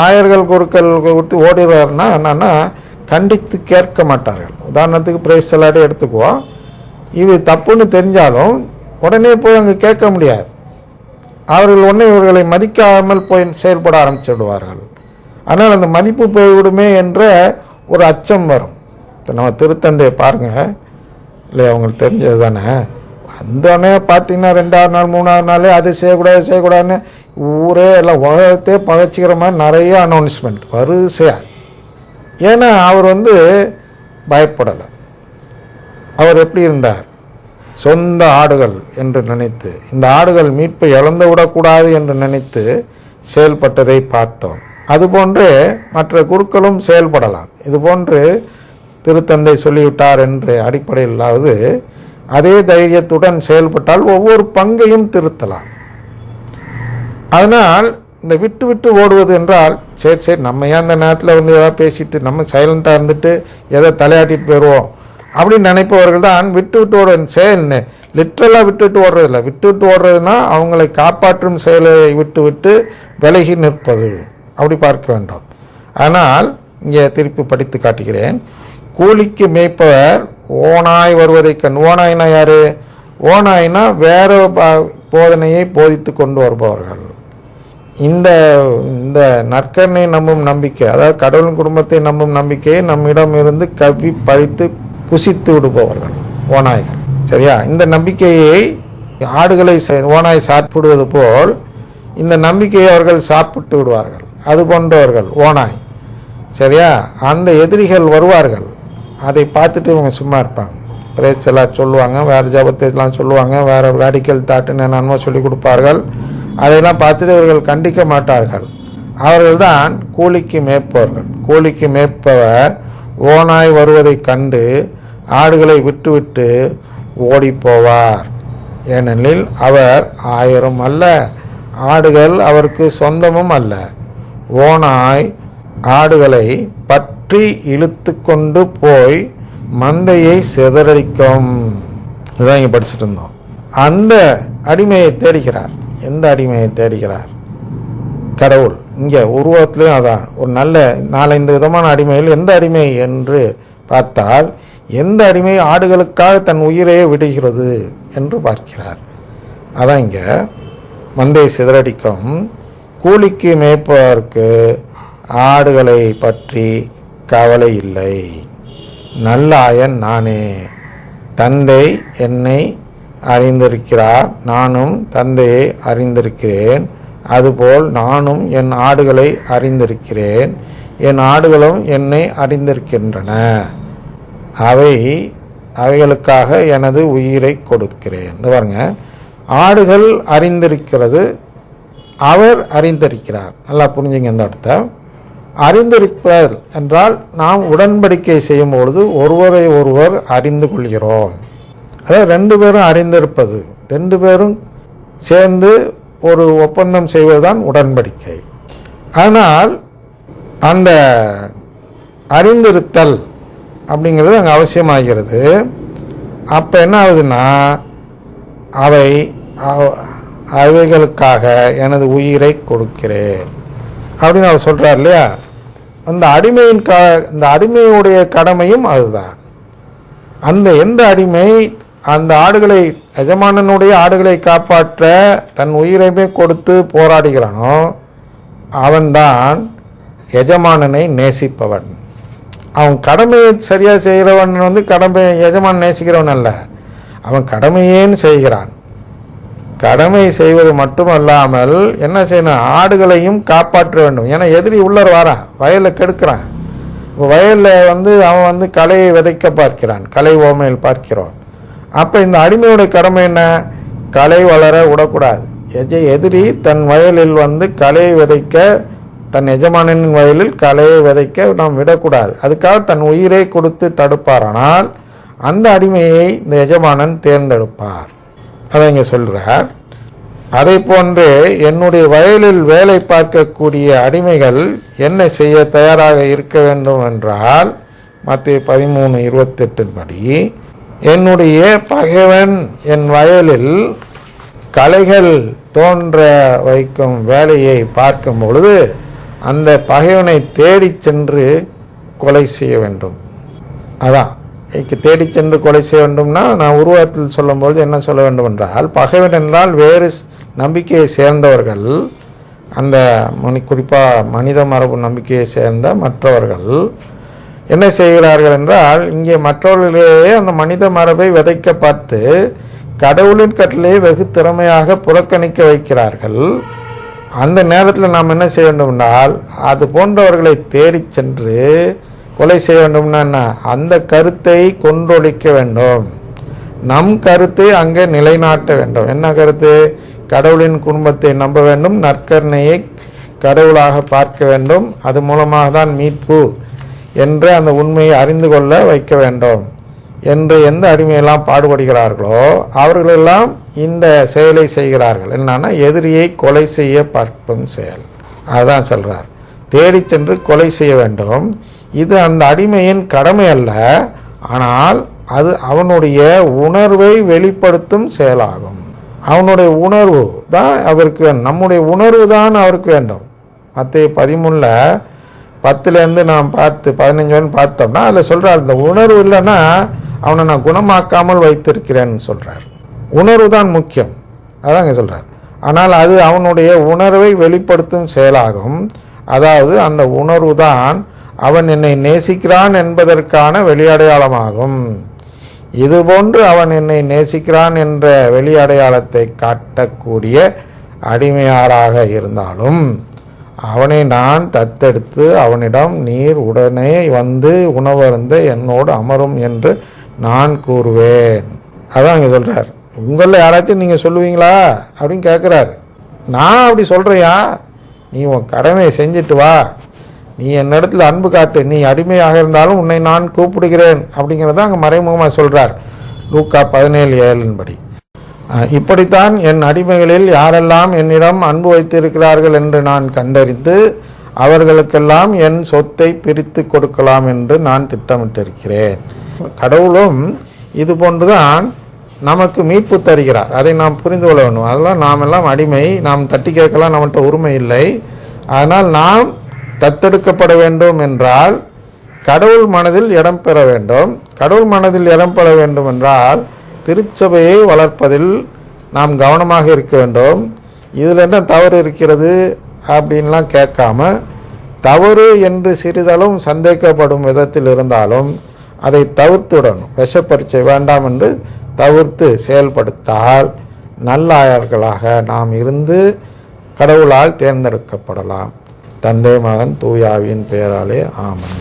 ஆயர்கள் குருக்கள் கொடுத்து ஓடிடுறாருன்னா என்னன்னா கண்டித்து கேட்க மாட்டார்கள். உதாரணத்துக்கு பிரைஸ் எல்லாத்தையும் எடுத்துக்குவோம். இது தப்புன்னு தெரிஞ்சாலும் உடனே போய் அங்கே கேட்க முடியாது. அவர்கள் உடனே இவர்களை மதிக்காமல் போய் செயல்பட ஆரம்பிச்சு விடுவார்கள். ஆனால் அந்த மதிப்பு போய்விடுமே என்ற ஒரு அச்சம் வரும். இப்போ நம்ம திருத்தந்தையை பாருங்கள் இல்லையா, அவங்களுக்கு தெரிஞ்சது தானே. வந்தோடனே பார்த்தீங்கன்னா 2வது நாள் 3வது நாளே அது செய்யக்கூடாதுன்னு ஊரே எல்லாம் உலகத்தே பகச்சிக்கிற மாதிரி நிறைய அனௌன்ஸ்மெண்ட் வரிசையாக. ஏன்னா அவர் பயப்படலை. அவர் எப்படி இருந்தார்? சொந்த ஆடுகள் என்று நினைத்து, இந்த ஆடுகள் மீட்பை இழந்து விடக்கூடாது என்று நினைத்து செயல்பட்டதை பார்த்தோம். அதுபோன்று மற்ற குருக்களும் செயல்படலாம். இதுபோன்று திருத்தந்தை சொல்லிவிட்டார் என்ற அடிப்படையிலாவது அதே தைரியத்துடன் செயல்பட்டால் ஒவ்வொரு பங்கையும் திருத்தலாம். அதனால் இந்த விட்டு விட்டு ஓடுவது என்றால் சரி நம்ம ஏன் அந்த நேரத்தில் எதாவது பேசிட்டு நம்ம சைலண்ட்டாக இருந்துட்டு எதை தலையாட்டிட்டு போயிடுவோம் அப்படின்னு நினைப்பவர்கள் தான் விட்டு விட்டு ஓடுவது. லிட்ரலாக விட்டு விட்டு ஓடுறதில்லை. விட்டு விட்டு ஓடுறதுன்னா அவங்களை காப்பாற்றும் செயலை விட்டு விட்டு விலகி நிற்பது, அப்படி பார்க்க வேண்டும். ஆனால் இங்கே திருப்பி படித்து காட்டுகிறேன். கூலிக்கு மேய்ப்பவர் ஓனாய் வருவதை கண். ஓனாய்னா யாரு? ஓனாய்னா வேற போதனையை போதித்து கொண்டு வருபவர்கள். இந்த இந்த நற்கருணை நம்பும் நம்பிக்கை, அதாவது கடவுளின் குடும்பத்தை நம்பும் நம்பிக்கையை நம்மிடம் இருந்து கவ்வி பழித்து புசித்து விடுபவர்கள் ஓநாய்கள். சரியா? இந்த நம்பிக்கையை ஆடுகளை ஓநாய் சாப்பிடுவது போல் இந்த நம்பிக்கையை அவர்கள் சாப்பிட்டு விடுவார்கள். அது போன்றவர்கள் ஓநாய். சரியா? அந்த எதிரிகள் வருவார்கள். அதை பார்த்துட்டு இவங்க சும்மா இருப்பாங்க. பிரேஸ் எல்லாம் சொல்லுவாங்க, வேறு ஜபத்தைலாம் சொல்லுவாங்க, வேறு ராடிக்கல் தாட்டுன்னு என்னென்னமோ சொல்லி கொடுப்பார்கள். அதையெல்லாம் பார்த்துட்டு இவர்கள் கண்டிக்க மாட்டார்கள். அவர்கள்தான் கூலிக்கு மேய்ப்பவர்கள். கூலிக்கு மேய்ப்பவர் ஓநாய் வருவதை கண்டு ஆடுகளை விட்டுவிட்டு ஓடி போவார். ஏனெனில் அவர் ஆயிரம் அல்ல, ஆடுகள் அவருக்கு சொந்தமும் அல்ல. ஓநாய் ஆடுகளை பற்றி இழுத்து கொண்டு போய் மந்தையை சிதறடிக்கும். இதுதான் இங்கே படிச்சுட்டு இருந்தோம். அந்த அடிமையை தேடுகிறார். எந்த அடிமையை தேடுகிறார்? கடவுள். இங்கே உருவத்திலையும் அதான். ஒரு நல்ல 4-5 விதமான அடிமைகள் எந்த அடிமை என்று பார்த்தால், எந்த அடிமை ஆடுகளுக்காக தன் உயிரையே விடுகிறது என்று பார்க்கிறார். அதான் இங்கே மந்தை சிதறடிக்கும். கூலிக்கு மேய்ப்பவருக்கு ஆடுகளை பற்றி கவலை இல்லை. நல்ல ஆயன் நானே. தந்தை என்னை அறிந்திருக்கிறார், நானும் தந்தையை அறிந்திருக்கிறேன். அதுபோல் நானும் என் ஆடுகளை அறிந்திருக்கிறேன், என் ஆடுகளும் என்னை அறிந்திருக்கின்றன. அவைகளுக்காக எனது உயிரை கொடுக்கிறேன். இந்த பாருங்க, ஆடுகள் அறிந்திருக்கிறது, அவர் அறிந்திருக்கிறார். நல்லா புரிஞ்சுங்க இந்த அர்த்தம். அறிந்திருப்பது என்றால் நாம் உடன்படிக்கை செய்யும் பொழுது ஒருவரை ஒருவர் அறிந்து கொள்கிறோம். அதாவது 2 பேரும் அறிந்திருப்பது, 2 பேரும் சேர்ந்து ஒரு ஒப்பந்தம் செய்வதுதான் உடன்படிக்கை. ஆனால் அந்த அறிந்திருத்தல் அப்படிங்கிறது அங்கே அவசியமாகிறது. அப்போ என்ன ஆகுதுன்னா, அவைகளுக்காக எனது உயிரை கொடுக்கிறேன் அப்படின்னு அவர் சொல்கிறார் இல்லையா. அந்த இந்த அடிமையுடைய கடமையும் அதுதான். அந்த எந்த அடிமை அந்த ஆடுகளை, எஜமானனுடைய ஆடுகளை காப்பாற்ற தன் உயிரையுமே கொடுத்து போராடுகிறானோ அவன்தான் எஜமானனை நேசிப்பவன். அவன் கடமையை சரியாக செய்கிறவன் கடமை எஜமான் நேசிக்கிறவன் அல்ல, அவன் கடமையேன்னு செய்கிறான். கடமை செய்வது மட்டுமல்லாமல் என்ன செய்யணும், ஆடுகளையும் காப்பாற்ற வேண்டும். ஏன்னா எதிரி உள்ளர் வரான், வயலில் கெடுக்கிறான். வயலில் அவன் களையை விதைக்க பார்க்கிறான், கலை ஓமையில் பார்க்கிறோம். அப்போ இந்த அடிமையுடைய கடமை என்ன? களை வளர விடக்கூடாது. எதிரி தன் வயலில் களையை விதைக்க, தன் எஜமானின் வயலில் களையை விதைக்க நாம் விடக்கூடாது. அதுக்காக தன் உயிரை கொடுத்து தடுப்பாரானால் அந்த அடிமையை இந்த எஜமானன் தேர்ந்தெடுப்பார். அதை இங்கே சொல்கிறார். அதை போன்று என்னுடைய வயலில் வேலை பார்க்கக்கூடிய அடிமைகள் என்ன செய்ய தயாராக இருக்க வேண்டும் என்றால், மத்தேயு 13:28 படி, என்னுடைய பகைவன் என் வயலில் களைகள் தோன்ற வைக்கும் வேலையை பார்க்கும் பொழுது அந்த பகைவனை தேடி சென்று கொலை செய்ய வேண்டும். அதான் தேடி சென்று கொலை செய்ய வேண்டும்னா நான் உருவத்தில் சொல்லும்பொழுது என்ன சொல்ல வேண்டும் என்றால், பகைவன் என்றால் வேறு நம்பிக்கையை சேர்ந்தவர்கள், அந்த குறிப்பாக மனித மரபு நம்பிக்கையை சேர்ந்த மற்றவர்கள் என்ன செய்கிறார்கள் என்றால், இங்கே மற்றவர்களிலேயே அந்த மனித மரபை விதைக்க பார்த்து கடவுளின் கட்டளையை வெகு திறமையாக புறக்கணிக்க வைக்கிறார்கள். அந்த நேரத்தில் நாம் என்ன செய்ய வேண்டும் என்றால், அது போன்றவர்களை தேடி சென்று கொலை செய்ய வேண்டும்னா என்ன, அந்த கருத்தை கொன்றொழிக்க வேண்டும். நம் கருத்தை அங்கே நிலைநாட்ட வேண்டும். என்ன கருத்து? கடவுளின் குடும்பத்தை நம்ப வேண்டும், நற்கருணையை கடவுளாக பார்க்க வேண்டும், அது மூலமாக தான் மீட்பு என்ற அந்த உண்மையை அறிந்து கொள்ள வைக்க வேண்டும் என்று எந்த அடிமையெல்லாம் பாடுபடுகிறார்களோ அவர்களெல்லாம் இந்த செயலை செய்கிறார்கள். என்னன்னா, எதிரியை கொலை செய்ய பார்க்கும் செயல். அதுதான் சொல்றார், தேடி சென்று கொலை செய்ய வேண்டும். இது அந்த அடிமையின் கடமை அல்ல, ஆனால் அது அவனுடைய உணர்வை வெளிப்படுத்தும் செயலாகும். அவனுடைய உணர்வு தான் அவருக்கு வேண்டும், நம்முடைய உணர்வு தான் அவருக்கு வேண்டும். மத்திய 13:10 நாம் 15 பார்த்தோம்னா அதில் சொல்கிறார், இந்த உணர்வு இல்லைன்னா அவனை நான் குணமாக்காமல் வைத்திருக்கிறேன்னு சொல்கிறார். உணர்வு தான் முக்கியம், அதாங்க சொல்கிறார். ஆனால் அது அவனுடைய உணர்வை வெளிப்படுத்தும் செயலாகும். அதாவது அந்த உணர்வு தான் அவன் என்னை நேசிக்கிறான் என்பதற்கான வெளியடையாளமாகும். இதுபோன்று அவன் என்னை நேசிக்கிறான் என்ற வெளியடையாளத்தை காட்டக்கூடிய அடிமையாராக இருந்தாலும் அவனை நான் தத்தெடுத்து அவனிடம், நீர் உடனே வந்து உணவருந்த என்னோடு அமரும் என்று நான் கூறுவேன். அதான் இங்கே சொல்கிறார். உங்களில் யாராச்சும் நீங்கள் சொல்லுவீங்களா அப்படின்னு கேட்குறாரு. நான் அப்படி சொல்கிறியா? நீ உன் கடமையை செஞ்சுட்டு வா, நீ என்னிடத்தில் அன்பு காட்டு, நீ அடிமையாக இருந்தாலும் உன்னை நான் கூப்பிடுகிறேன் அப்படிங்கிறத அங்கே மறைமுகமாக சொல்கிறார். லூக்கா 17:7 படி. இப்படித்தான் என் அடிமைகளில் யாரெல்லாம் என்னிடம் அன்பு வைத்திருக்கிறார்கள் என்று நான் கண்டறிந்து அவர்களுக்கெல்லாம் என் சொத்தை பிரித்து கொடுக்கலாம் என்று நான் திட்டமிட்டிருக்கிறேன். கடவுளும் இது போன்றுதான் நமக்கு மீட்பு தருகிறார். அதை நாம் புரிந்து கொள்ள வேண்டும். அதெல்லாம் நாம் எல்லாம் அடிமை, நாம் தட்டி கேட்கலாம் நம்மகிட்ட உரிமை இல்லை. அதனால் நாம் தத்தெடுக்கப்பட வேண்டும் என்றால் கடவுள் மனதில் இடம் பெற வேண்டும். கடவுள் மனதில் இடம் பெற வேண்டும் என்றால் திருச்சபையை வளர்ப்பதில் நாம் கவனமாக இருக்க வேண்டும். இதில் என்ன தவறு இருக்கிறது அப்படின்லாம் கேட்காம, தவறு என்று சிறிதளவும் சந்தேகப்படும் விதத்தில் இருந்தாலும் அதை தவிர்த்துடணும். விஷப்பரீட்சை வேண்டாம் என்று தவிர்த்து செயல்படுத்தால் நல்லாயர்களாக நாம் இருந்து கடவுளால் தேர்ந்தெடுக்கப்படலாம். தந்தை, மகன், தூய ஆவியின் பெயராலே ஆமென்.